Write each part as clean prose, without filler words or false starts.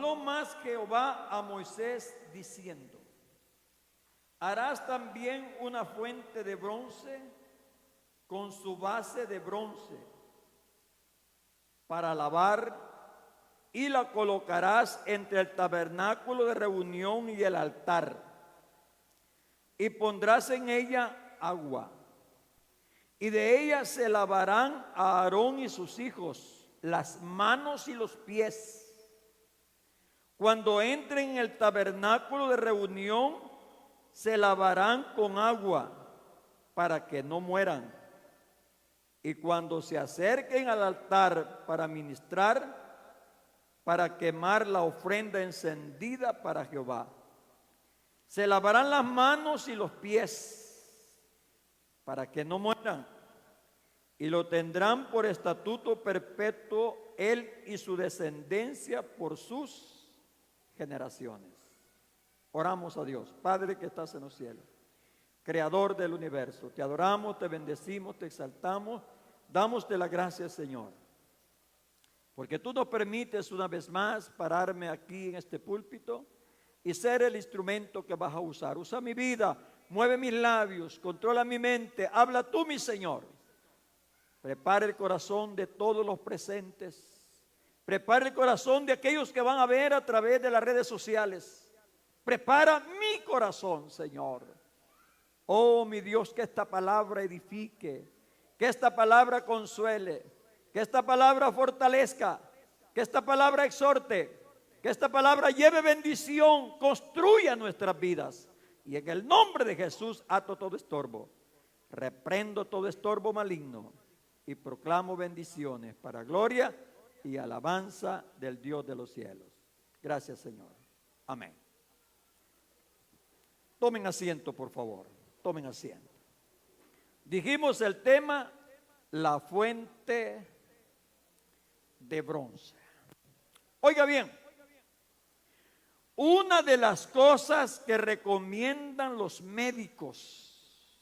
Habló más Jehová a Moisés diciendo: harás también una fuente de bronce con su base de bronce para lavar, y la colocarás entre el tabernáculo de reunión y el altar, y pondrás en ella agua, y de ella se lavarán a Aarón y sus hijos las manos y los pies cuando entren en el tabernáculo de reunión. Se lavarán con agua para que no mueran, y cuando se acerquen al altar para ministrar, para quemar la ofrenda encendida para Jehová, se lavarán las manos y los pies para que no mueran, y lo tendrán por estatuto perpetuo él y su descendencia por sus generaciones. Oramos a Dios. Padre que estás en los cielos, creador del universo, te adoramos, te bendecimos, te exaltamos, damos la gracias, Señor, porque tú nos permites una vez más pararme aquí en este púlpito y ser el instrumento que vas a usar. Usa mi vida, mueve mis labios, controla mi mente, habla tú, mi Señor. Prepara el corazón de todos los presentes, prepara el corazón de aquellos que van a ver a través de las redes sociales. Prepara mi corazón, Señor. Oh, mi Dios, que esta palabra edifique, que esta palabra consuele, que esta palabra fortalezca, que esta palabra exhorte, que esta palabra lleve bendición, construya nuestras vidas. Y en el nombre de Jesús ato todo estorbo, reprendo todo estorbo maligno y proclamo bendiciones para gloria y alabanza del Dios de los cielos. Gracias, Señor. Amén. Tomen asiento, por favor. Tomen asiento. Dijimos el tema: la fuente de bronce. Oiga bien, una de las cosas que recomiendan los médicos,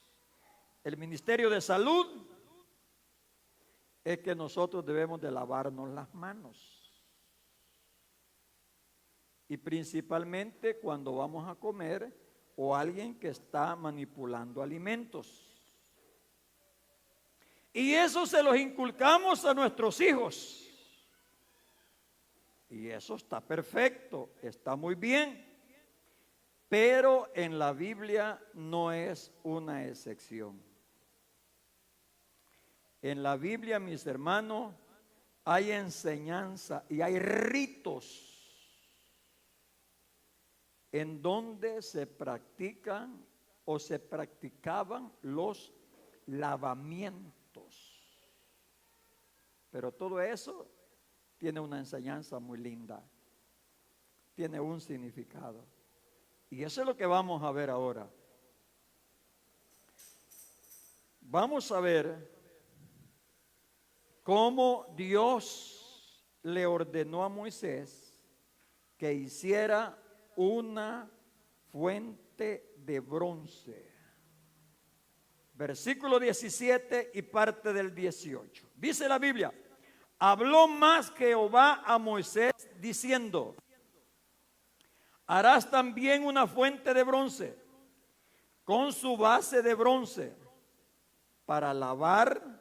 el Ministerio de Salud, es que nosotros debemos de lavarnos las manos. Y principalmente cuando vamos a comer, o alguien que está manipulando alimentos. Y eso se los inculcamos a nuestros hijos. Y eso está perfecto, está muy bien. Pero en la Biblia no es una excepción. En la Biblia, mis hermanos, hay enseñanza y hay ritos en donde se practican o se practicaban los lavamientos. Pero todo eso tiene una enseñanza muy linda, tiene un significado. Y eso es lo que vamos a ver ahora. Vamos a ver cómo Dios le ordenó a Moisés que hiciera una fuente de bronce. Versículo 17 y parte del 18. Dice la Biblia: habló más Jehová a Moisés diciendo: harás también una fuente de bronce con su base de bronce para lavar,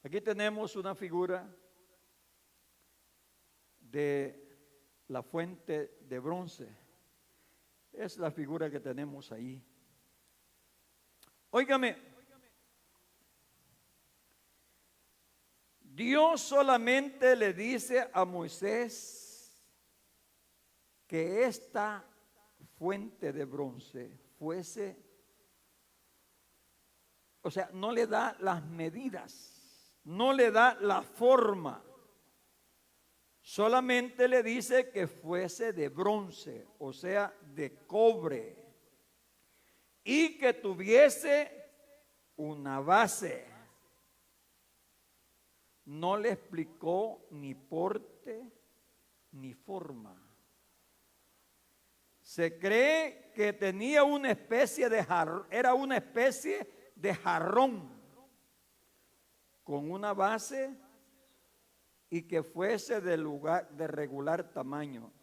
Aquí tenemos una figura de la fuente de bronce. Es la figura que tenemos ahí. Óigame, Dios solamente le dice a Moisés que esta fuente de bronce fuese, o sea, no le da las medidas, no le da la forma, solamente le dice que fuese de bronce, o sea, de cobre, y que tuviese una base. No le explicó ni porte ni forma. Se cree que tenía una especie de jarrón, era una especie de jarrón con una base y que fuese de regular tamaño,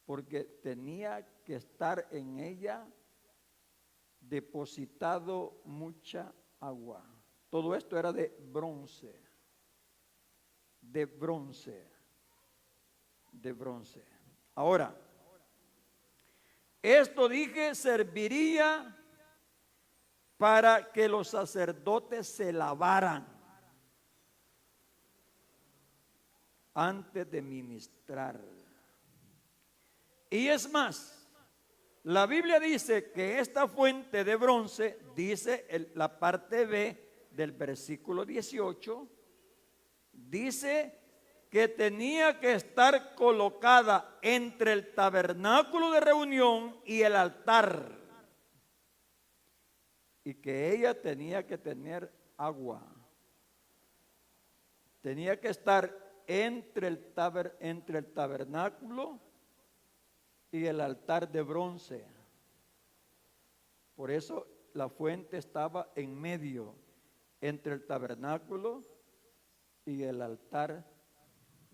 porque tenía que estar en ella depositado mucha agua. Todo esto era de bronce, de bronce, de bronce. Ahora, esto dije serviría para que los sacerdotes se lavaran antes de ministrar. Y es más, la Biblia dice que esta fuente de bronce, dice la parte B del versículo 18, dice que tenía que estar colocada entre el tabernáculo de reunión y el altar, y que ella tenía que tener agua. Tenía que estar entre el tabernáculo y el altar de bronce. Por eso la fuente estaba en medio, entre el tabernáculo y el altar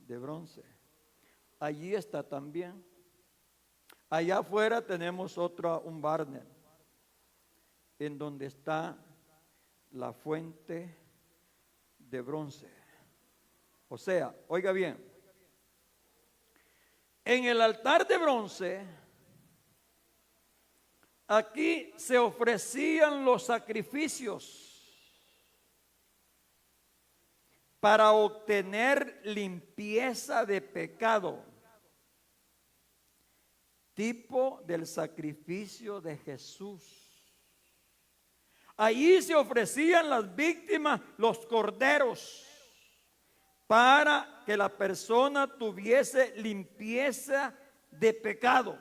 de bronce. Allí está también. Allá afuera tenemos un barner en donde está la fuente de bronce. O sea, oiga bien, en el altar de bronce, aquí se ofrecían los sacrificios para obtener limpieza de pecado, tipo del sacrificio de Jesús. Allí se ofrecían las víctimas, los corderos, para que la persona tuviese limpieza de pecado.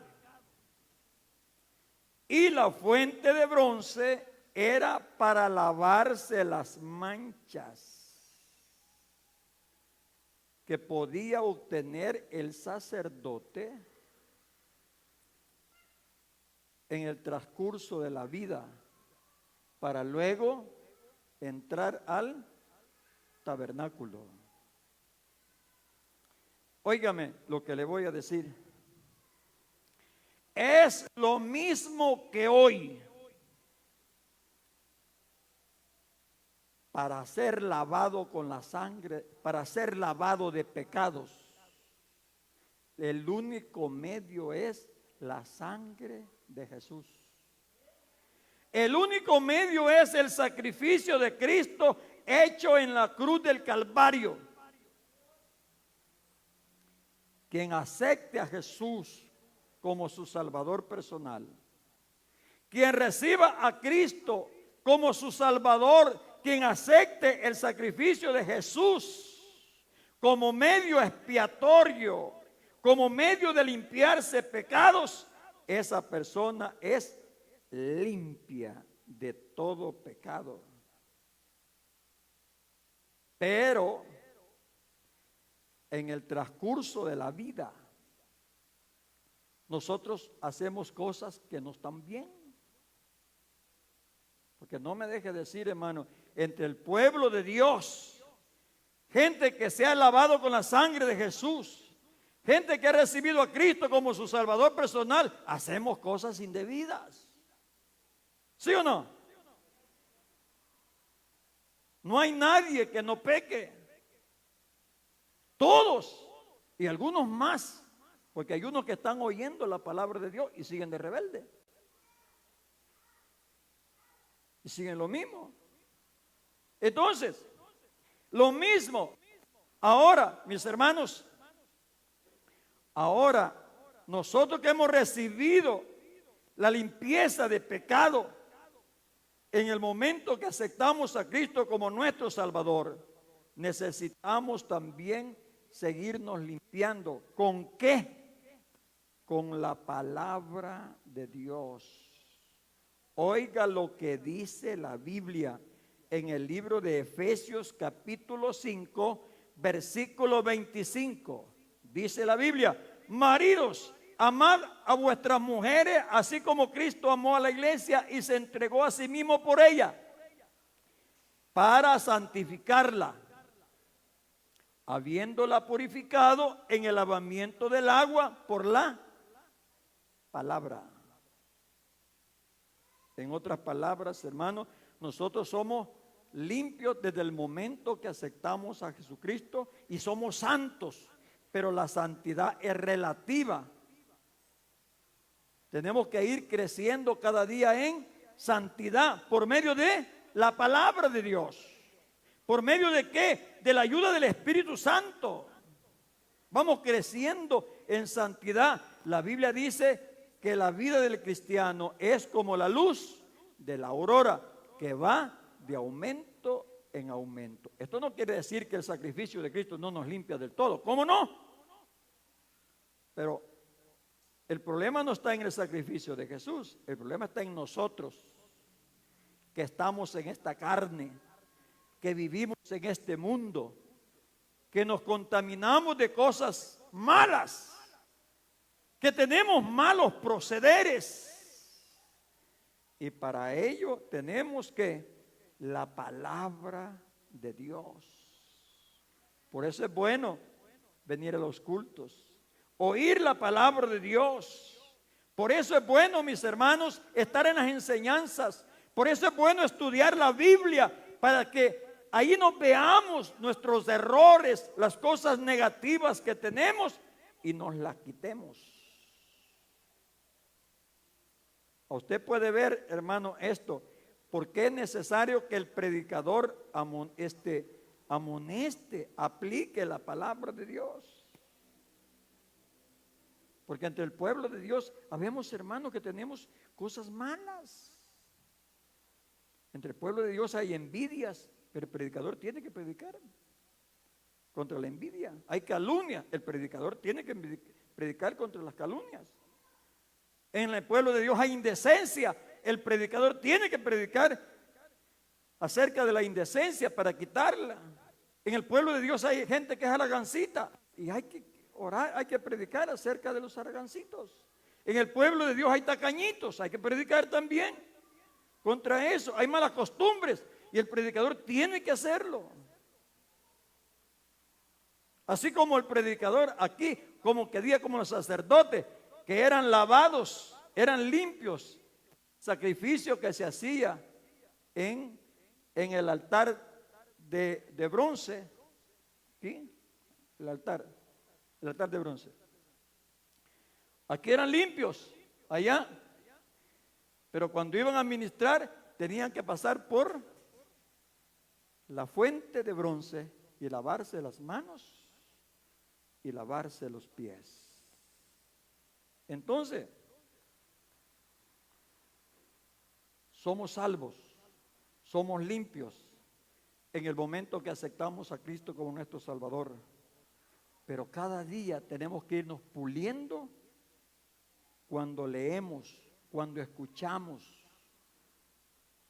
Y la fuente de bronce era para lavarse las manchas que podía obtener el sacerdote en el transcurso de la vida, para luego entrar al tabernáculo. Óigame lo que le voy a decir. Es lo mismo que hoy. Para ser lavado con la sangre, para ser lavado de pecados, el único medio es la sangre de Jesús. El único medio es el sacrificio de Cristo hecho en la cruz del Calvario. Quien acepte a Jesús como su Salvador personal, quien reciba a Cristo como su Salvador, quien acepte el sacrificio de Jesús como medio expiatorio, como medio de limpiarse pecados, esa persona es limpia de todo pecado. Pero en el transcurso de la vida, nosotros hacemos cosas que no están bien. Porque no me deje decir, hermano, entre el pueblo de Dios, gente que se ha lavado con la sangre de Jesús, gente que ha recibido a Cristo como su Salvador personal, hacemos cosas indebidas. ¿Sí o no? No hay nadie que no peque. Todos, y algunos más, porque hay unos que están oyendo la palabra de Dios y siguen de rebelde. Y siguen lo mismo. Entonces, lo mismo. Ahora, mis hermanos, ahora nosotros que hemos recibido la limpieza de pecado en el momento que aceptamos a Cristo como nuestro Salvador, necesitamos también seguirnos limpiando. ¿Con qué? Con la palabra de Dios. Oiga lo que dice la Biblia en el libro de Efesios capítulo 5, versículo 25. Dice la Biblia: maridos, amad a vuestras mujeres, así como Cristo amó a la iglesia y se entregó a sí mismo por ella, para santificarla, habiéndola purificado en el lavamiento del agua por la palabra. En otras palabras, hermanos, nosotros somos limpios desde el momento que aceptamos a Jesucristo y somos santos, pero la santidad es relativa. Tenemos que ir creciendo cada día en santidad por medio de la palabra de Dios. ¿Por medio de qué? De la ayuda del Espíritu Santo. Vamos creciendo en santidad. La Biblia dice que la vida del cristiano es como la luz de la aurora, que va de aumento en aumento. Esto no quiere decir que el sacrificio de Cristo no nos limpia del todo. ¿Cómo no? Pero el problema no está en el sacrificio de Jesús. El problema está en nosotros, que estamos en esta carne, que vivimos en este mundo, que nos contaminamos de cosas malas, que tenemos malos procederes. Y para ello tenemos que la palabra de Dios. Por eso es bueno venir a los cultos, oír la palabra de Dios. Por eso es bueno, mis hermanos, estar en las enseñanzas. Por eso es bueno estudiar la Biblia, para que ahí nos veamos nuestros errores, las cosas negativas que tenemos y nos las quitemos. Usted puede ver, hermano, esto. ¿Por qué es necesario que el predicador amoneste, aplique la palabra de Dios? Porque entre el pueblo de Dios habemos hermanos que tenemos cosas malas. Entre el pueblo de Dios hay envidias, pero el predicador tiene que predicar contra la envidia. Hay calumnia, el predicador tiene que predicar contra las calumnias. En el pueblo de Dios hay indecencia, el predicador tiene que predicar acerca de la indecencia para quitarla. En el pueblo de Dios hay gente que es aragancita y hay que orar, hay que predicar acerca de los aragancitos. En el pueblo de Dios hay tacañitos, hay que predicar también contra eso. Hay malas costumbres y el predicador tiene que hacerlo. Así como el predicador aquí, como que diga como los sacerdotes, que eran lavados, eran limpios, sacrificio que se hacía en el altar de bronce, ¿sí? El altar de bronce. Aquí eran limpios, allá, pero cuando iban a ministrar tenían que pasar por la fuente de bronce y lavarse las manos y lavarse los pies. Entonces, somos salvos, somos limpios en el momento que aceptamos a Cristo como nuestro Salvador. Pero cada día tenemos que irnos puliendo cuando leemos, cuando escuchamos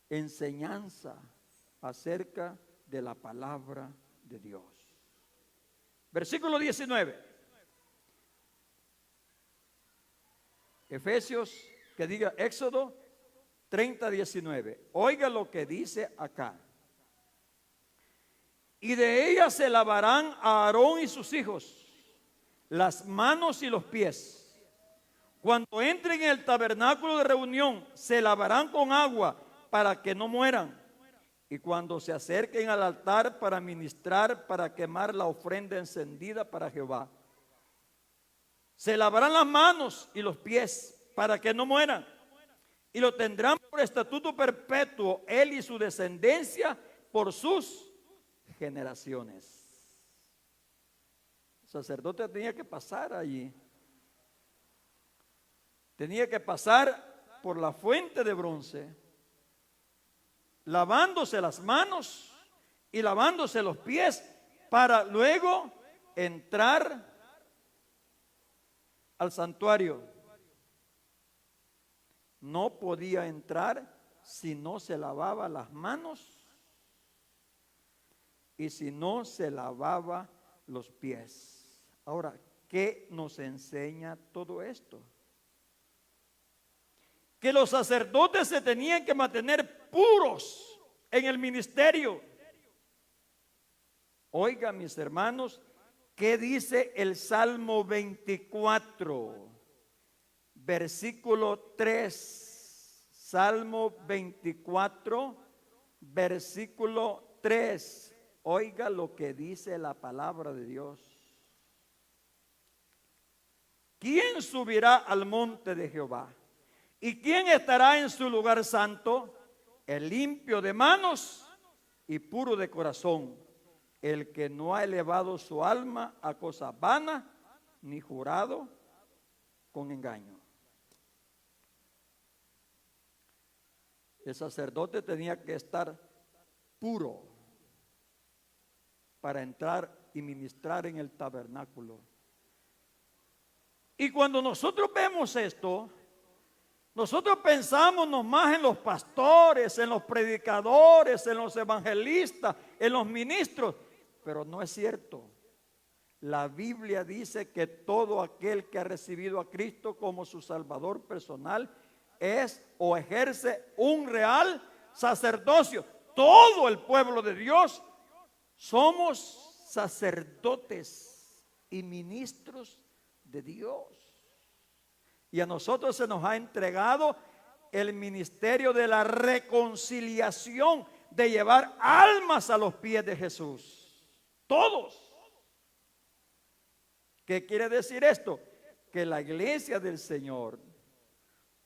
enseñanza acerca de la palabra de Dios. Versículo 19. Efesios, que diga Éxodo 30:19. Oiga lo que dice acá. Y de ella se lavarán a Aarón y sus hijos las manos y los pies. Cuando entren en el tabernáculo de reunión, se lavarán con agua para que no mueran. Y cuando se acerquen al altar para ministrar, para quemar la ofrenda encendida para Jehová, se lavarán las manos y los pies para que no mueran. Y lo tendrán por estatuto perpetuo, él y su descendencia por sus generaciones. El sacerdote tenía que pasar allí. Tenía que pasar por la fuente de bronce, lavándose las manos y lavándose los pies, para luego entrar al santuario. No podía entrar si no se lavaba las manos y si no se lavaba los pies. Ahora, ¿qué nos enseña todo esto? Que los sacerdotes se tenían que mantener puros en el ministerio. Oiga, mis hermanos, ¿qué dice el Salmo 24, versículo 3? Salmo 24, versículo 3. Oiga lo que dice la palabra de Dios. ¿Quién subirá al monte de Jehová? ¿Y quién estará en su lugar santo? El limpio de manos y puro de corazón, el que no ha elevado su alma a cosas vanas, ni jurado con engaño. El sacerdote tenía que estar puro para entrar y ministrar en el tabernáculo. Y cuando nosotros vemos esto, nosotros pensamos nomás en los pastores, en los predicadores, en los evangelistas, en los ministros, pero no es cierto. La Biblia dice que todo aquel que ha recibido a Cristo como su Salvador personal es o ejerce un real sacerdocio. Todo el pueblo de Dios somos sacerdotes y ministros de Dios. Y a nosotros se nos ha entregado el ministerio de la reconciliación, de llevar almas a los pies de Jesús. Todos. ¿Qué quiere decir esto? Que la iglesia del Señor,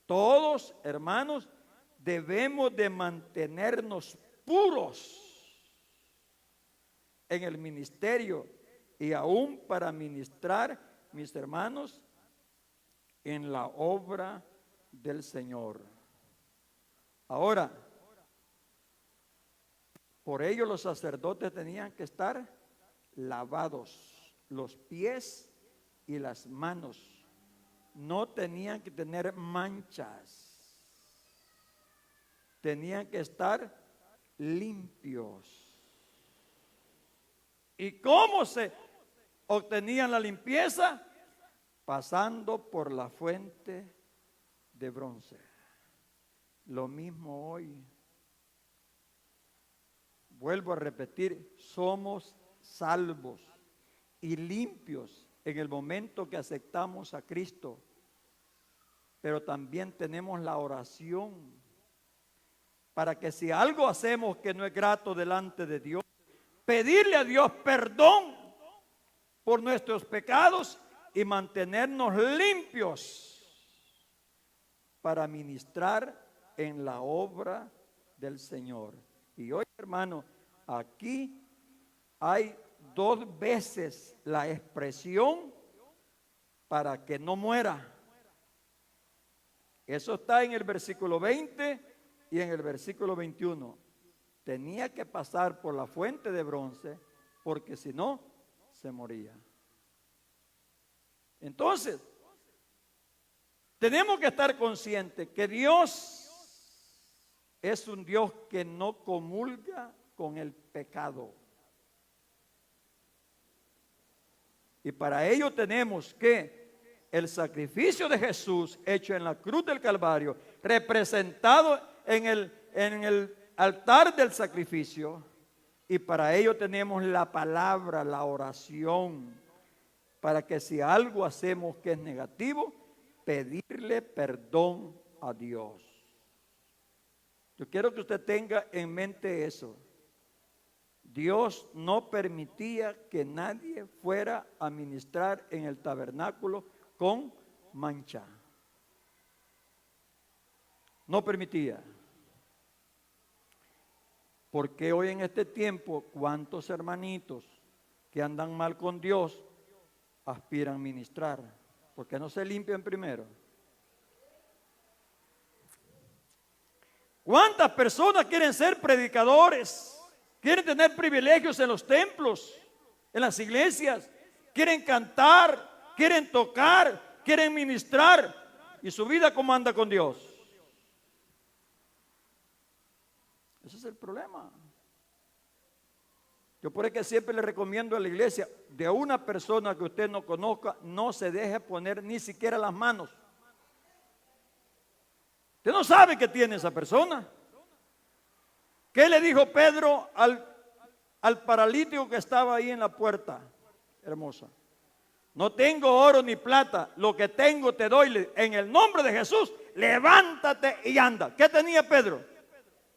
todos, hermanos, debemos de mantenernos puros en el ministerio y aún para ministrar, mis hermanos, en la obra del Señor. Ahora, por ello los sacerdotes tenían que estar lavados, los pies y las manos. No tenían que tener manchas. Tenían que estar limpios. ¿Y cómo se obtenían la limpieza? Pasando por la fuente de bronce. Lo mismo hoy. Vuelvo a repetir, somos salvos y limpios en el momento que aceptamos a Cristo. Pero también tenemos la oración para que si algo hacemos que no es grato delante de Dios, pedirle a Dios perdón por nuestros pecados y mantenernos limpios para ministrar en la obra del Señor. Y hoy, hermano, aquí hay 2 veces la expresión para que no muera. Eso está en el versículo 20 y en el versículo 21. Tenía que pasar por la fuente de bronce porque si no, se moría. Entonces, tenemos que estar conscientes que Dios es un Dios que no comulga con el pecado. Y para ello tenemos que el sacrificio de Jesús hecho en la cruz del Calvario, representado en el altar del sacrificio, y para ello tenemos la palabra, la oración, para que si algo hacemos que es negativo, pedirle perdón a Dios. Yo quiero que usted tenga en mente eso. Dios no permitía que nadie fuera a ministrar en el tabernáculo con mancha. No permitía. Porque hoy en este tiempo, ¿cuántos hermanitos que andan mal con Dios aspiran a ministrar? ¿Por qué no se limpian primero? ¿Cuántas personas quieren ser predicadores? Quieren tener privilegios en los templos, en las iglesias. Quieren cantar, quieren tocar, quieren ministrar. ¿Y su vida cómo anda con Dios? Ese es el problema. Yo por eso que siempre le recomiendo a la iglesia, de una persona que usted no conozca, no se deje poner ni siquiera las manos. Usted no sabe qué tiene esa persona. ¿Qué le dijo Pedro al paralítico que estaba ahí en la puerta? Hermosa. No tengo oro ni plata, lo que tengo te doy. En el nombre de Jesús, levántate y anda. ¿Qué tenía Pedro?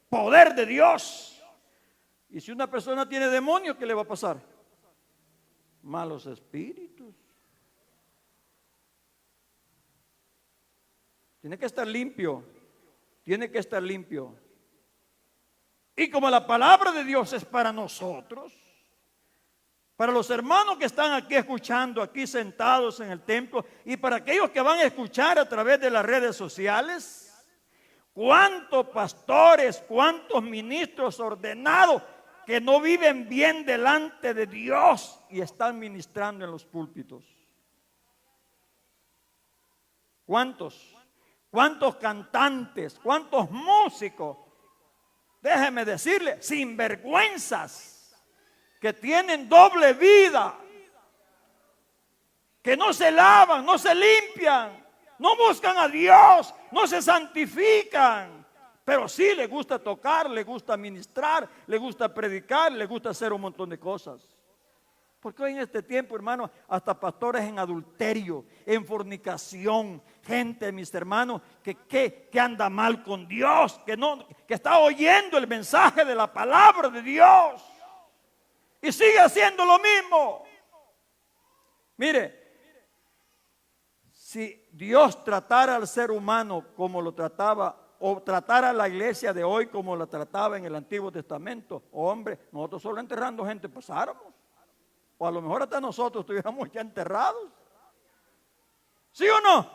Poder de Dios. Y si una persona tiene demonios, ¿qué le va a pasar? Malos espíritus. Tiene que estar limpio. Tiene que estar limpio. Y como la palabra de Dios es para nosotros, para los hermanos que están aquí escuchando, aquí sentados en el templo, y para aquellos que van a escuchar a través de las redes sociales, ¿cuántos pastores, cuántos ministros ordenados que no viven bien delante de Dios y están ministrando en los púlpitos? ¿Cuántos? ¿Cuántos cantantes? ¿Cuántos músicos? Déjeme decirle, sinvergüenzas, que tienen doble vida, que no se lavan, no se limpian, no buscan a Dios, no se santifican, pero sí les gusta tocar, les gusta ministrar, les gusta predicar, les gusta hacer un montón de cosas. Porque hoy en este tiempo, hermano, hasta pastores en adulterio, en fornicación, gente, mis hermanos, que anda mal con Dios, que está oyendo el mensaje de la palabra de Dios y sigue haciendo lo mismo. Mire, si Dios tratara al ser humano como lo trataba, o tratara a la iglesia de hoy como la trataba en el Antiguo Testamento, hombre, nosotros solo enterrando gente pasáramos. O a lo mejor hasta nosotros estuviéramos ya enterrados. ¿Sí o no?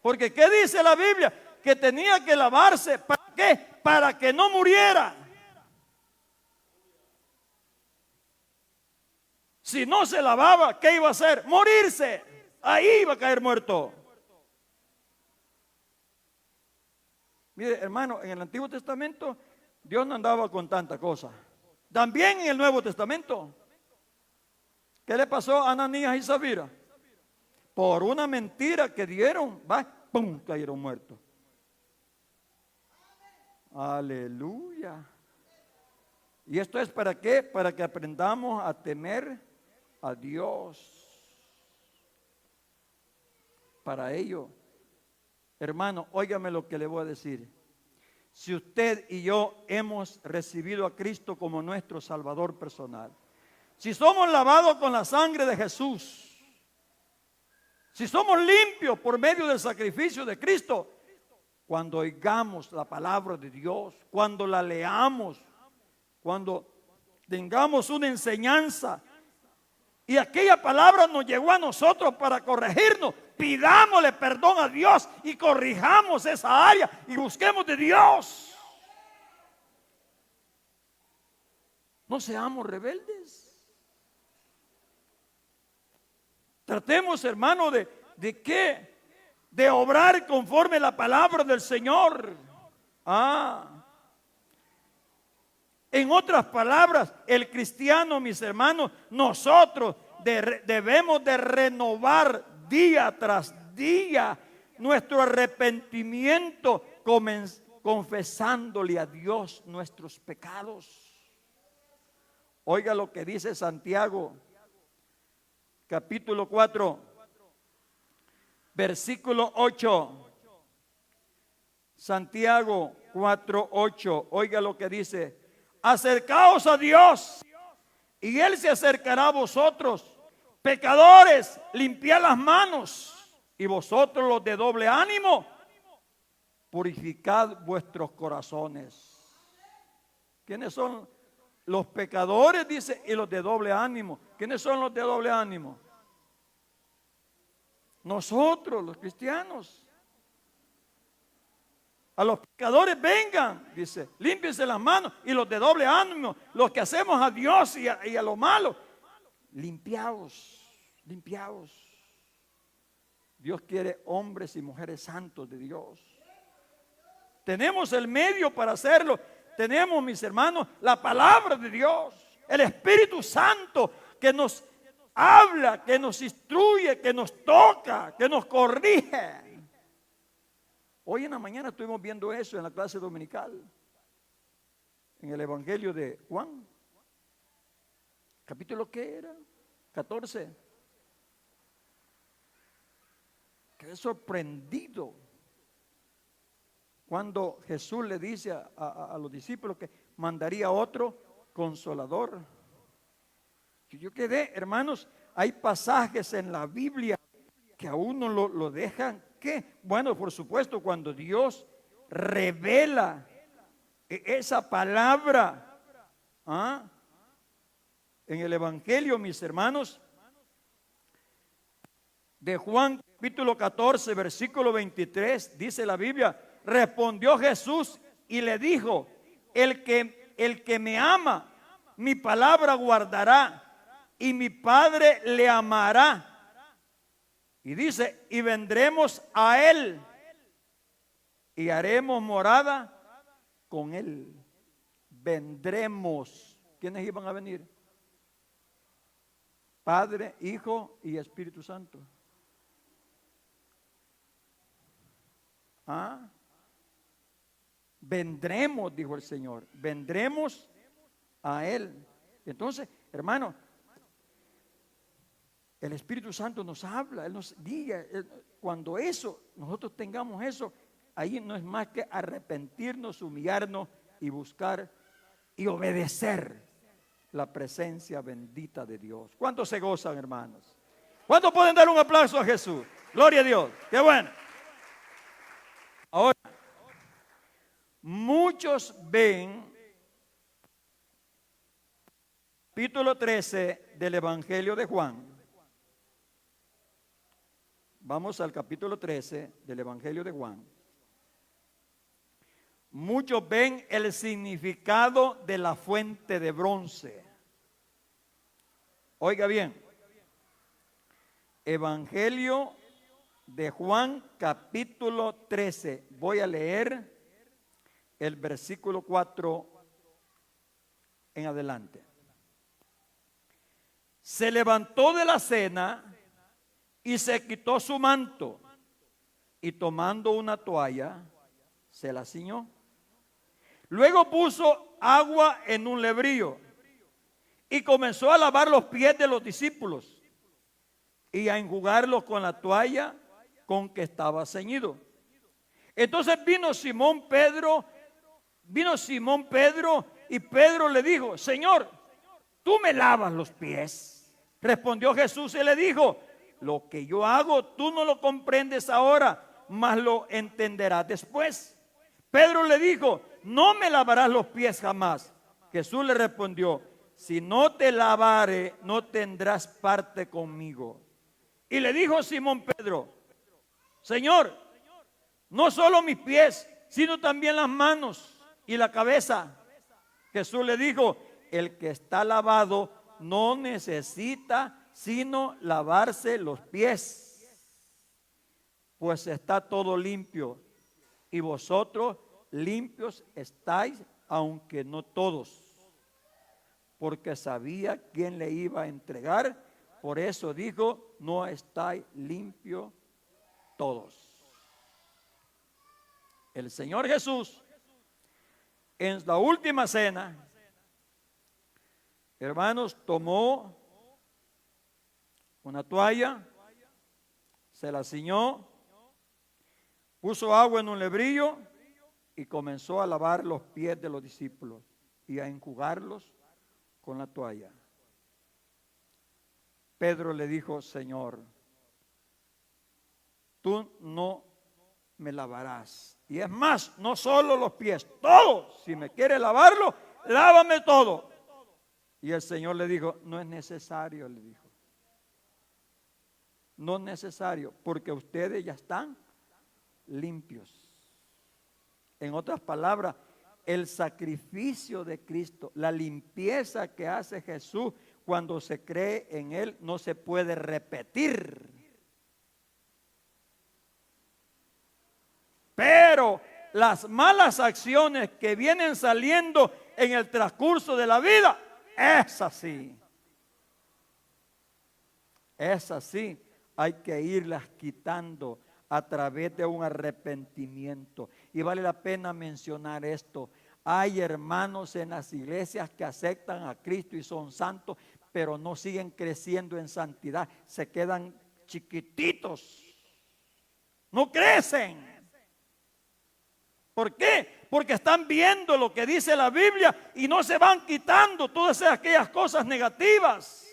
Porque ¿qué dice la Biblia? Que tenía que lavarse. ¿Para qué? Para que no muriera. Si no se lavaba, ¿qué iba a hacer? Morirse. Ahí iba a caer muerto. Mire, hermano, en el Antiguo Testamento Dios no andaba con tanta cosa. También en el Nuevo Testamento. ¿Qué le pasó a Ananías y Zafira? Por una mentira que dieron, ¡pum!, cayeron muertos. Aleluya. ¿Y esto es para qué? Para que aprendamos a temer a Dios. Para ello, hermano, óigame lo que le voy a decir. Si usted y yo hemos recibido a Cristo como nuestro Salvador personal, si somos lavados con la sangre de Jesús, si somos limpios por medio del sacrificio de Cristo, cuando oigamos la palabra de Dios, cuando la leamos, cuando tengamos una enseñanza y aquella palabra nos llegó a nosotros para corregirnos, pidámosle perdón a Dios y corrijamos esa área y busquemos de Dios. No seamos rebeldes. Tratemos, hermano, ¿de qué? De obrar conforme la palabra del Señor. En otras palabras, el cristiano, mis hermanos, nosotros debemos de renovar día tras día nuestro arrepentimiento, confesándole a Dios nuestros pecados. Oiga lo que dice Santiago, capítulo 4, versículo 8. Santiago 4, 8. Oiga lo que dice: acercaos a Dios y Él se acercará a vosotros. Pecadores, limpiad las manos, y vosotros los de doble ánimo, purificad vuestros corazones. ¿Quiénes son los pecadores? Dice, y los de doble ánimo. ¿Quiénes son los de doble ánimo? Nosotros, los cristianos. A los pecadores vengan, dice, límpiense las manos. Y los de doble ánimo, los que hacemos a Dios y a lo malo, limpiaos. Dios quiere hombres y mujeres santos de Dios. Tenemos el medio para hacerlo. Tenemos, mis hermanos, la palabra de Dios. El Espíritu Santo que nos habla, que nos instruye, que nos toca, que nos corrige. Hoy en la mañana estuvimos viendo eso en la clase dominical, en el Evangelio de Juan. ¿Capítulo qué era? 14. Quedé sorprendido cuando Jesús le dice a los discípulos que mandaría otro consolador. Yo quedé, hermanos, hay pasajes en la Biblia que a uno lo dejan, ¿qué? Bueno, por supuesto, cuando Dios revela esa palabra, en el Evangelio, mis hermanos, de Juan capítulo 14, versículo 23, dice la Biblia, respondió Jesús y le dijo, el que me ama, mi palabra guardará y mi Padre le amará. Y dice, y vendremos a él y haremos morada con él. Vendremos. ¿Quiénes iban a venir? Padre, Hijo y Espíritu Santo. Vendremos, dijo el Señor, vendremos a él. Entonces, hermano, el Espíritu Santo nos habla, Él nos diga, cuando nosotros tengamos eso, ahí no es más que arrepentirnos, humillarnos y buscar y obedecer la presencia bendita de Dios. ¿Cuántos se gozan, hermanos? ¿Cuántos pueden dar un aplauso a Jesús? Gloria a Dios, qué bueno. Ahora, muchos ven capítulo 13 del Evangelio de Juan. Vamos al capítulo 13 del Evangelio de Juan. Muchos ven el significado de la fuente de bronce. Oiga bien, Evangelio de Juan capítulo 13. Voy a leer el versículo 4 en adelante. Se levantó de la cena y se quitó su manto y tomando una toalla se la ciñó. Luego puso agua en un lebrillo y comenzó a lavar los pies de los discípulos y a enjugarlos con la toalla con que estaba ceñido. Entonces vino Simón Pedro y Pedro le dijo, Señor, ¿tú me lavas los pies? Respondió Jesús y le dijo, lo que yo hago tú no lo comprendes ahora, mas lo entenderás después. Pedro le dijo, no me lavarás los pies jamás. Jesús le respondió, si no te lavare, no tendrás parte conmigo. Y le dijo Simón Pedro, Señor, no solo mis pies, sino también las manos y la cabeza. Jesús le dijo, el que está lavado no necesita sino lavarse los pies, pues está todo limpio, y vosotros limpios estáis, aunque no todos, porque sabía quién le iba a entregar, por eso dijo, no estáis limpios todos. El Señor Jesús, en la última cena, hermanos, tomó una toalla, se la ciñó, puso agua en un lebrillo y comenzó a lavar los pies de los discípulos y a enjugarlos con la toalla. Pedro le dijo, Señor, tú no me lavarás. Y es más, no solo los pies, todos. Si me quieres lavarlo, lávame todo. Y el Señor le dijo, no es necesario, le dijo. No es necesario, porque ustedes ya están limpios. En otras palabras, el sacrificio de Cristo, la limpieza que hace Jesús cuando se cree en Él, no se puede repetir. Pero las malas acciones que vienen saliendo en el transcurso de la vida, es así. Es así. Hay que irlas quitando a través de un arrepentimiento. Y vale la pena mencionar esto. Hay hermanos en las iglesias que aceptan a Cristo y son santos, pero no siguen creciendo en santidad. Se quedan chiquititos. No crecen. ¿Por qué? Porque están viendo lo que dice la Biblia y no se van quitando todas aquellas cosas negativas.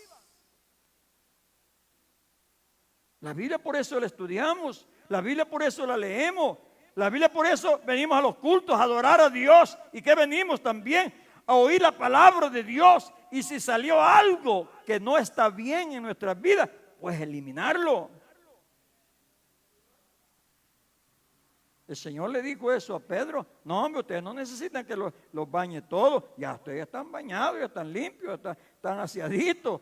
La Biblia por eso la estudiamos, la Biblia por eso la leemos, la Biblia por eso venimos a los cultos a adorar a Dios. ¿Y que venimos también? A oír la palabra de Dios. Y si salió algo que no está bien en nuestras vidas, pues eliminarlo. El Señor le dijo eso a Pedro. No, hombre, ustedes no necesitan que los bañe todos. Ya ustedes están bañados, ya están limpios, están aseaditos.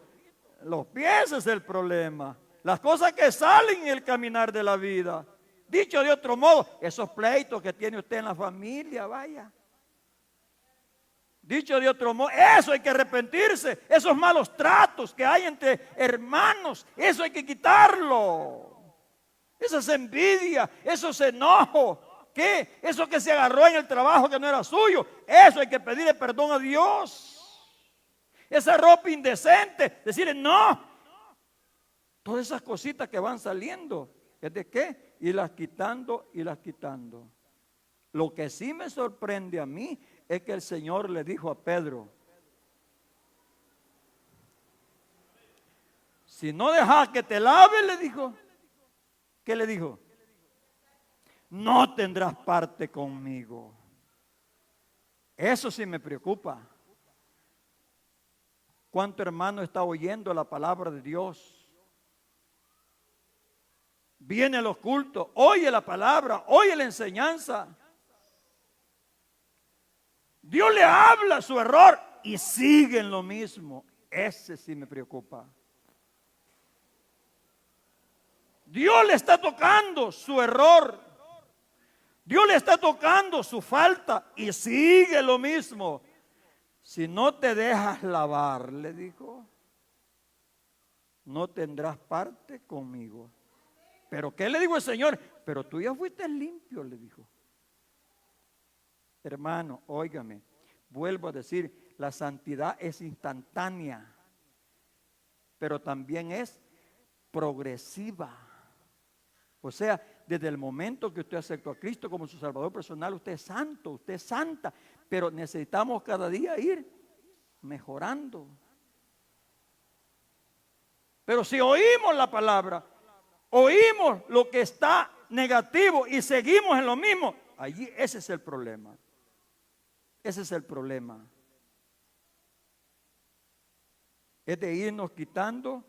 Los pies es el problema. Las cosas que salen en el caminar de la vida. Dicho de otro modo, esos pleitos que tiene usted en la familia, vaya. Dicho de otro modo, eso hay que arrepentirse. Esos malos tratos que hay entre hermanos, eso hay que quitarlo. Esas envidias, esos enojos, ¿qué? Eso que se agarró en el trabajo que no era suyo, eso hay que pedirle perdón a Dios. Esa ropa indecente, decirle no. Todas esas cositas que van saliendo, ¿es de qué? Irlas quitando y las quitando. Lo que sí me sorprende a mí es que el Señor le dijo a Pedro: si no dejas que te lave, le dijo. ¿Qué le dijo? No tendrás parte conmigo. Eso sí me preocupa. ¿Cuánto hermano está oyendo la palabra de Dios? Viene a los cultos, oye la palabra, oye la enseñanza. Dios le habla su error y sigue en lo mismo. Ese sí me preocupa. Dios le está tocando su error. Dios le está tocando su falta y sigue lo mismo. Si no te dejas lavar, le dijo, no tendrás parte conmigo. ¿Pero qué le dijo el Señor? Pero tú ya fuiste limpio, le dijo. Hermano, óigame, vuelvo a decir, la santidad es instantánea, pero también es progresiva. O sea, desde el momento que usted aceptó a Cristo como su Salvador personal, usted es santo, usted es santa, pero necesitamos cada día ir mejorando. Pero si oímos la palabra, oímos lo que está negativo y seguimos en lo mismo, allí ese es el problema. Ese es el problema. Es de irnos quitando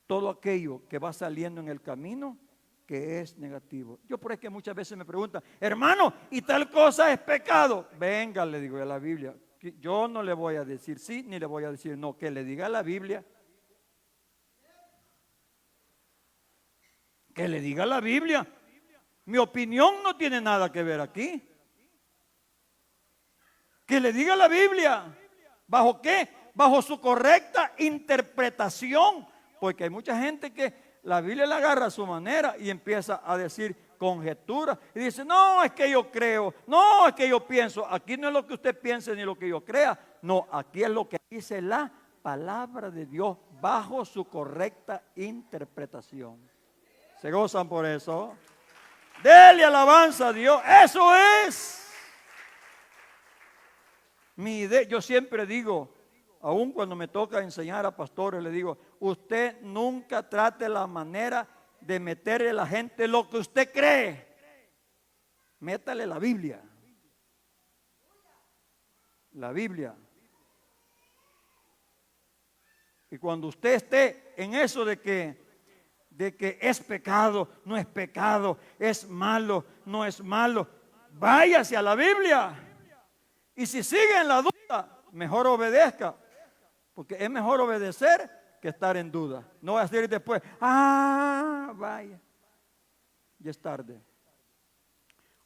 todo aquello que va saliendo en el camino que es negativo. Yo por eso que muchas veces me preguntan, hermano, ¿y tal cosa es pecado? Venga, le digo a la Biblia. Yo no le voy a decir sí, ni le voy a decir no, que le diga a la Biblia. Que le diga a la Biblia. Mi opinión no tiene nada que ver aquí. Que le diga a la Biblia. ¿Bajo qué? Bajo su correcta interpretación. Porque hay mucha gente que la Biblia la agarra a su manera y empieza a decir conjeturas. Y dice, no, es que yo creo. No, es que yo pienso. Aquí no es lo que usted piense ni lo que yo crea. No, aquí es lo que dice la palabra de Dios bajo su correcta interpretación. ¿Se gozan por eso? Dele alabanza a Dios. Eso es. Mi idea, yo siempre digo, aun cuando me toca enseñar a pastores, le digo, usted nunca trate la manera de meterle a la gente lo que usted cree. Métale la Biblia. La Biblia. Y cuando usted esté en eso de que es pecado, no es pecado, es malo, no es malo, váyase a la Biblia. Y si sigue en la duda, mejor obedezca. Porque es mejor obedecer que estar en duda. No va a decir después, vaya, ya es tarde.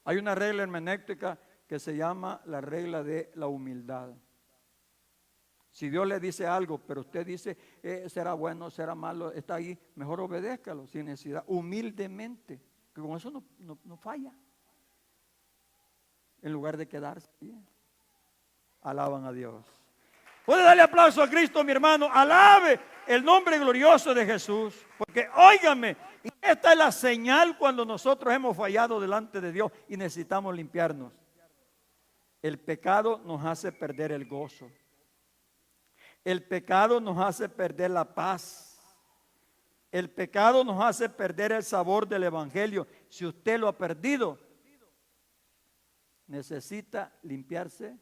Hay una regla hermenéutica que se llama la regla de la humildad. Si Dios le dice algo, pero usted dice, será bueno, será malo, está ahí, mejor obedézcalo sin necesidad, humildemente, que con eso no falla. En lugar de quedarse bien. Alaban a Dios. Puede darle aplauso a Cristo, mi hermano. Alabe el nombre glorioso de Jesús. Porque óigame, esta es la señal cuando nosotros hemos fallado delante de Dios y necesitamos limpiarnos. El pecado nos hace perder el gozo. El pecado nos hace perder la paz. El pecado nos hace perder el sabor del evangelio. Si usted lo ha perdido, necesita limpiarse,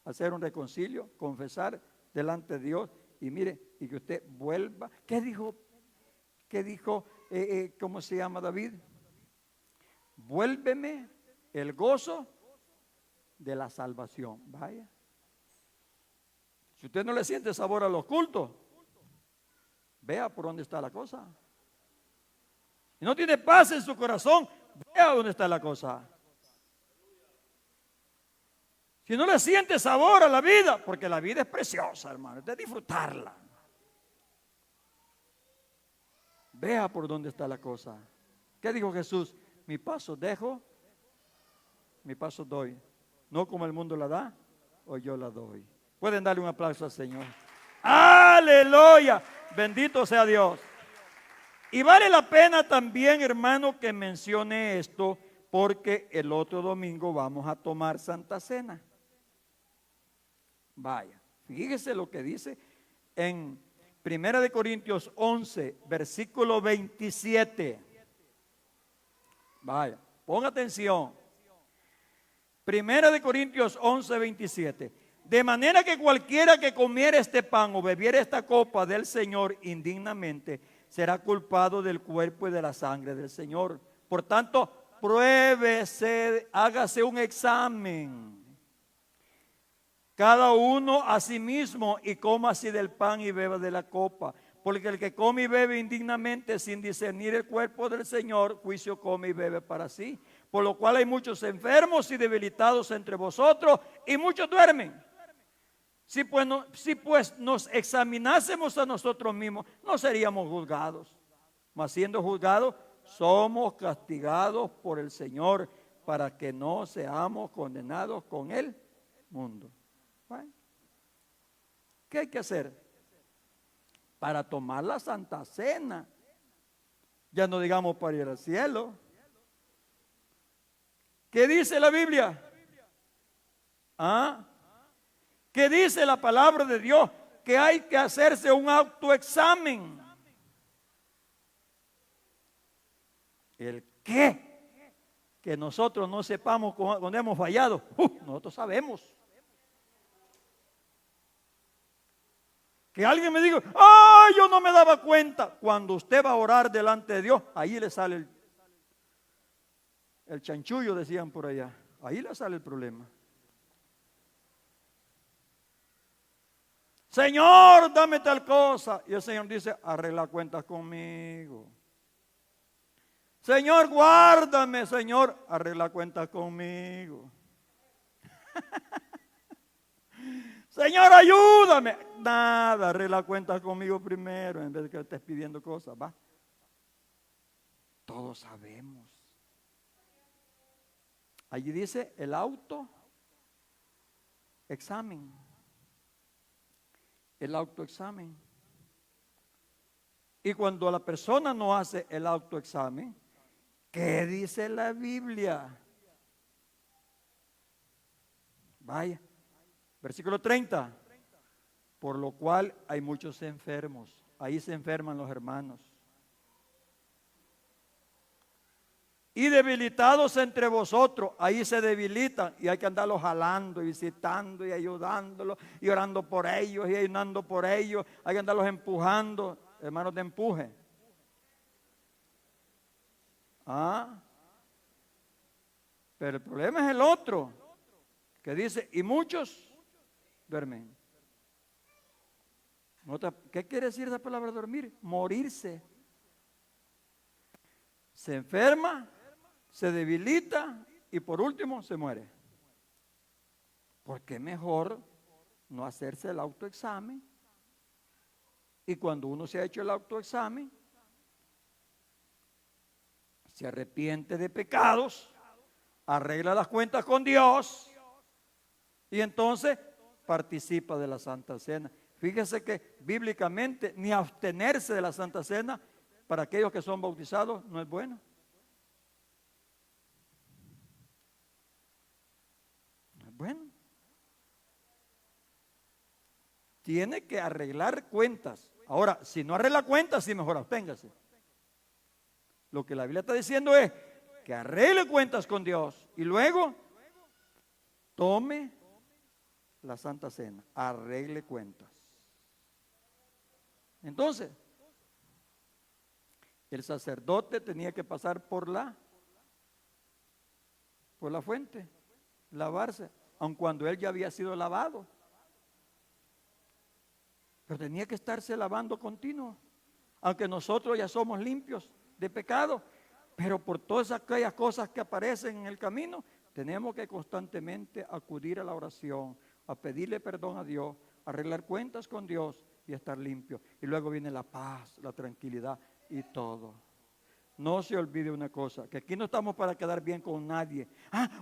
hacer un reconcilio, confesar delante de Dios y mire, y que usted vuelva. ¿Qué dijo? ¿Cómo se llama David? Vuélveme el gozo de la salvación. Vaya. Si usted no le siente sabor a los cultos, vea por dónde está la cosa. Si no tiene paz en su corazón, vea dónde está la cosa. Si no le siente sabor a la vida, porque la vida es preciosa, hermano, es de disfrutarla. Vea por dónde está la cosa. ¿Qué dijo Jesús? Mi paso dejo, mi paso doy. No como el mundo la da, o yo la doy. Pueden darle un aplauso al Señor. Aleluya, bendito sea Dios. Y vale la pena también, hermano, que mencione esto, porque el otro domingo vamos a tomar Santa Cena. Vaya, fíjese lo que dice en 1 Corintios 11, versículo 27. Vaya, ponga atención. 1 Corintios 11, 27. De manera que cualquiera que comiera este pan o bebiera esta copa del Señor indignamente, será culpado del cuerpo y de la sangre del Señor. Por tanto, pruébese, hágase un examen. Cada uno a sí mismo y coma así del pan y beba de la copa. Porque el que come y bebe indignamente sin discernir el cuerpo del Señor, juicio come y bebe para sí. Por lo cual hay muchos enfermos y debilitados entre vosotros y muchos duermen. Si pues nos examinásemos a nosotros mismos, no seríamos juzgados. Mas siendo juzgados, somos castigados por el Señor para que no seamos condenados con el mundo. Bueno, ¿qué hay que hacer? Para tomar la Santa Cena, ya no digamos para ir al cielo. ¿Qué dice la Biblia? ¿Ah? ¿Qué dice la palabra de Dios? Que hay que hacerse un autoexamen. ¿El qué? Que nosotros no sepamos cuando hemos fallado. Nosotros sabemos. Que alguien me diga, yo no me daba cuenta. Cuando usted va a orar delante de Dios, ahí le sale el chanchullo, decían por allá. Ahí le sale el problema. Señor, dame tal cosa. Y el Señor dice, arregla cuentas conmigo. Señor, guárdame, Señor, arregla cuentas conmigo. Señor, ayúdame. Nada, arregla cuentas conmigo primero en vez de que estés pidiendo cosas, ¿va? Todos sabemos. Allí dice el autoexamen. El autoexamen. Y cuando la persona no hace el autoexamen, ¿qué dice la Biblia? Vaya. Versículo 30. Por lo cual hay muchos enfermos. Ahí se enferman los hermanos. Y debilitados entre vosotros. Ahí se debilitan. Y hay que andarlos jalando y visitando y ayudándolos. Y orando por ellos y ayunando por ellos. Hay que andarlos empujando. Hermanos de empuje. Pero el problema es el otro. Que dice, y muchos duermen. ¿Qué quiere decir esa palabra dormir? Morirse. Se enferma, se debilita y por último se muere. Porque mejor no hacerse el autoexamen. Y cuando uno se ha hecho el autoexamen, se arrepiente de pecados, arregla las cuentas con Dios y entonces participa de la Santa Cena. Fíjese que bíblicamente ni abstenerse de la Santa Cena para aquellos que son bautizados no es bueno. No es bueno. Tiene que arreglar cuentas. Ahora, si no arregla cuentas, sí, mejor absténgase. Lo que la Biblia está diciendo es que arregle cuentas con Dios y luego tome la Santa Cena, arregle cuentas. Entonces, el sacerdote tenía que pasar por la fuente, lavarse, aun cuando él ya había sido lavado. Pero tenía que estarse lavando continuo, aunque nosotros ya somos limpios de pecado, pero por todas aquellas cosas que aparecen en el camino, tenemos que constantemente acudir a la oración, a pedirle perdón a Dios, a arreglar cuentas con Dios y a estar limpio. Y luego viene la paz, la tranquilidad y todo. No se olvide una cosa, que aquí no estamos para quedar bien con nadie.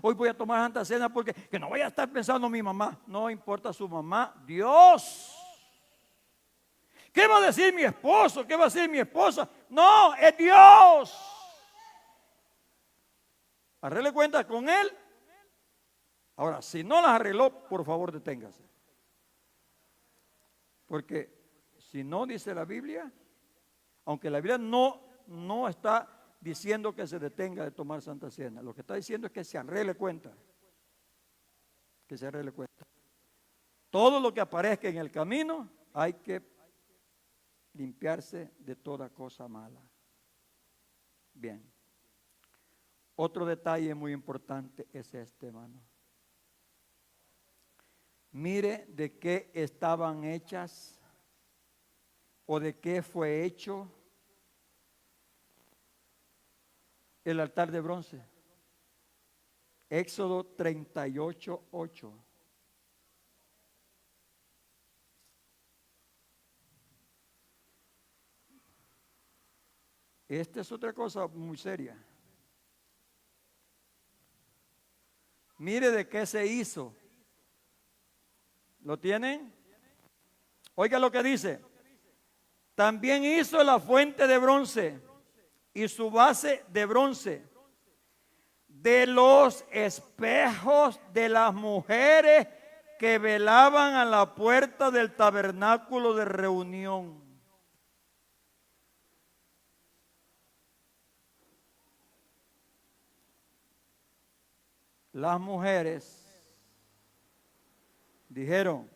Hoy voy a tomar Santa Cena porque que no vaya a estar pensando mi mamá. No importa su mamá, Dios. ¿Qué va a decir mi esposo? ¿Qué va a decir mi esposa? No, es Dios. Arregle cuentas con Él. Ahora, si no las arregló, por favor deténgase. Porque si no dice la Biblia, aunque la Biblia no está diciendo que se detenga de tomar Santa Cena, lo que está diciendo es que se arregle cuenta. Que se arregle cuenta. Todo lo que aparezca en el camino hay que limpiarse de toda cosa mala. Bien. Otro detalle muy importante es este, hermano. Mire de qué estaban hechas o de qué fue hecho el altar de bronce. Éxodo 38:8. Esta es otra cosa muy seria. Mire de qué se hizo. ¿Lo tienen? Oiga lo que dice. También hizo la fuente de bronce y su base de bronce, de los espejos de las mujeres que velaban a la puerta del tabernáculo de reunión. Las mujeres dijeron,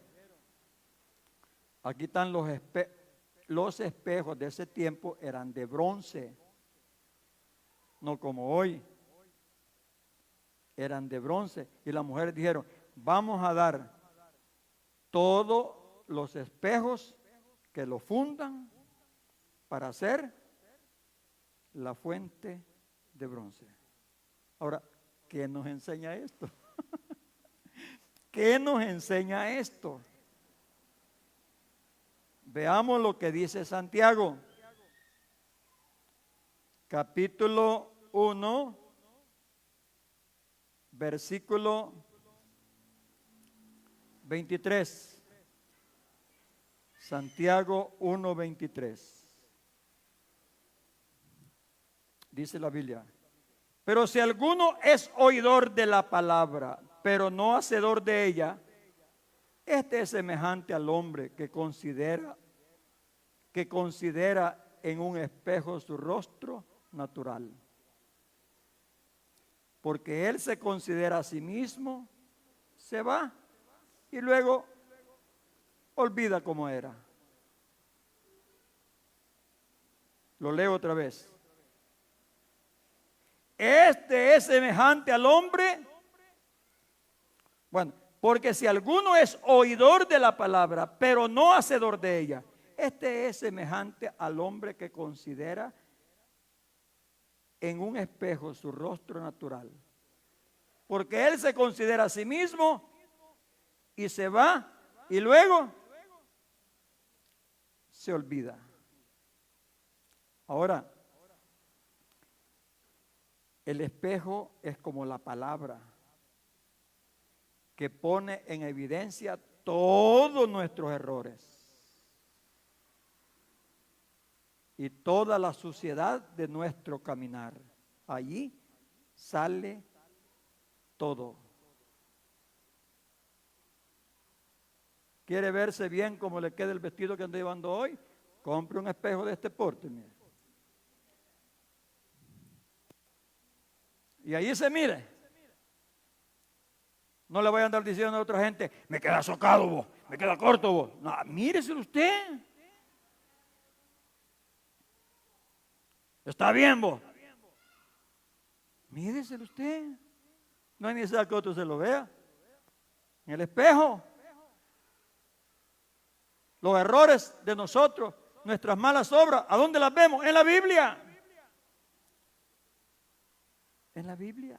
aquí están los espejos de ese tiempo eran de bronce, no como hoy, eran de bronce. Y las mujeres dijeron, vamos a dar todos los espejos que lo fundan para hacer la fuente de bronce. Ahora, ¿qué nos enseña esto? ¿Qué nos enseña esto? Veamos lo que dice Santiago, capítulo 1, versículo 23. Santiago 1:23. Dice la Biblia. Pero si alguno es oidor de la palabra, pero no hacedor de ella, este es semejante al hombre que considera en un espejo su rostro natural. Porque él se considera a sí mismo, se va y luego olvida cómo era. Lo leo otra vez. Este es semejante al hombre. Bueno, porque si alguno es oidor de la palabra, pero no hacedor de ella, este es semejante al hombre que considera en un espejo su rostro natural. Porque él se considera a sí mismo y se va Y luego se olvida. Ahora, el espejo es como la palabra que pone en evidencia todos nuestros errores y toda la suciedad de nuestro caminar. Allí sale todo. ¿Quiere verse bien como le queda el vestido que anda llevando hoy? Compre un espejo de este porte, mire. Y ahí se mire. No le voy a andar diciendo a otra gente, me queda socado vos, me queda corto vos. No, míreselo usted. Está bien vos. Míreselo usted. No hay necesidad que otro se lo vea. En el espejo. Los errores de nosotros, nuestras malas obras, ¿a dónde las vemos? En la Biblia. En la Biblia.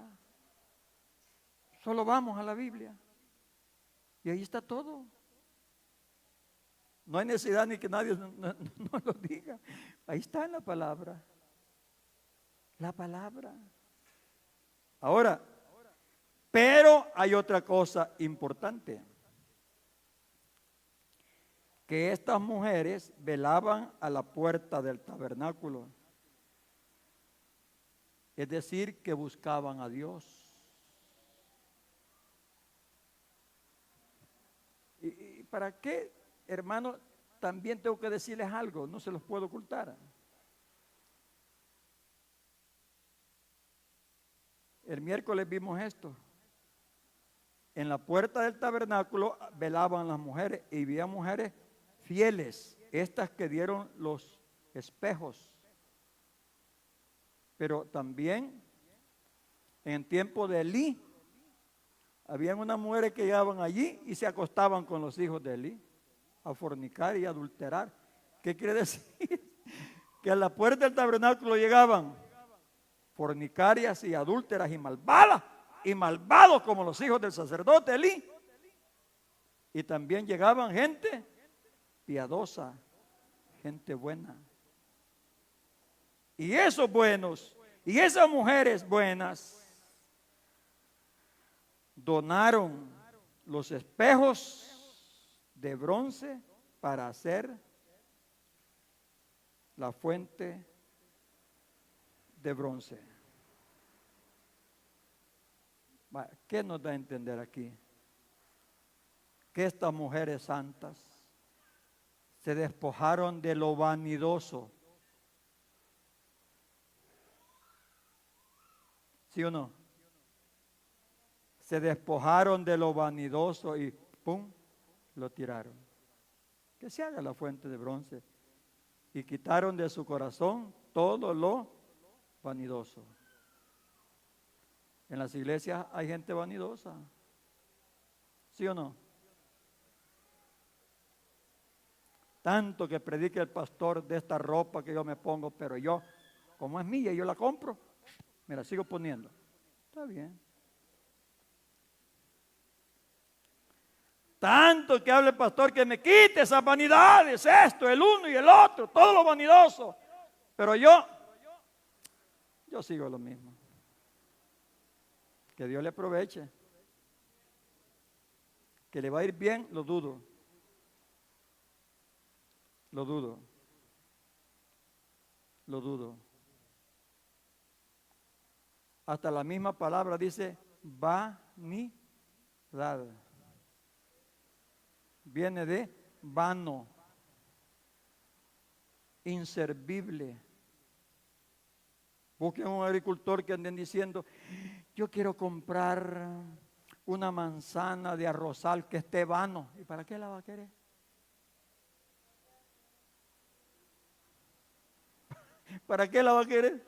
Solo vamos a la Biblia. Y ahí está todo. No hay necesidad ni que nadie no lo diga. Ahí está en la palabra. La palabra. Ahora, pero hay otra cosa importante. Que estas mujeres velaban a la puerta del tabernáculo. Es decir, que buscaban a Dios. ¿Y para qué, hermano? También tengo que decirles algo, no se los puedo ocultar. El miércoles vimos esto. En la puerta del tabernáculo velaban las mujeres y había mujeres fieles, estas que dieron los espejos. Pero también en tiempo de Elí, habían unas mujeres que llegaban allí y se acostaban con los hijos de Elí a fornicar y adulterar. ¿Qué quiere decir? Que a la puerta del tabernáculo llegaban fornicarias y adúlteras y malvadas y malvados como los hijos del sacerdote Elí. Y también llegaban gente piadosa, gente buena. Y esos buenos y esas mujeres buenas donaron los espejos de bronce para hacer la fuente de bronce. ¿Qué nos da a entender aquí? Que estas mujeres santas se despojaron de lo vanidoso. ¿Sí o no? Se despojaron de lo vanidoso y ¡pum! Lo tiraron. Que se haga la fuente de bronce. Y quitaron de su corazón todo lo vanidoso. En las iglesias hay gente vanidosa. ¿Sí o no? Tanto que predique el pastor de esta ropa que yo me pongo, pero yo, como es mía, yo la compro, me la sigo poniendo. Está bien. Tanto que hable el pastor que me quite esas vanidades, esto, el uno y el otro, todo lo vanidoso. Pero yo sigo lo mismo. Que Dios le aproveche. Que le va a ir bien, lo dudo. Lo dudo. Lo dudo. Hasta la misma palabra dice vanidad. Viene de vano, inservible. Busquen un agricultor que anden diciendo, yo quiero comprar una manzana de arrozal que esté vano. ¿Y para qué la va a querer? ¿Para qué la va a querer?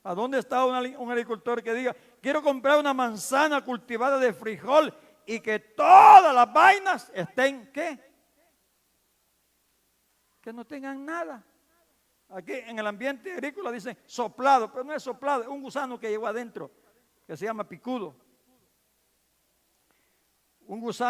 ¿A dónde está un agricultor que diga, quiero comprar una manzana cultivada de frijol y que todas las vainas estén, ¿qué? Que no tengan nada. Aquí en el ambiente agrícola dicen soplado, pero no es soplado, es un gusano que llegó adentro, que se llama picudo. un gusano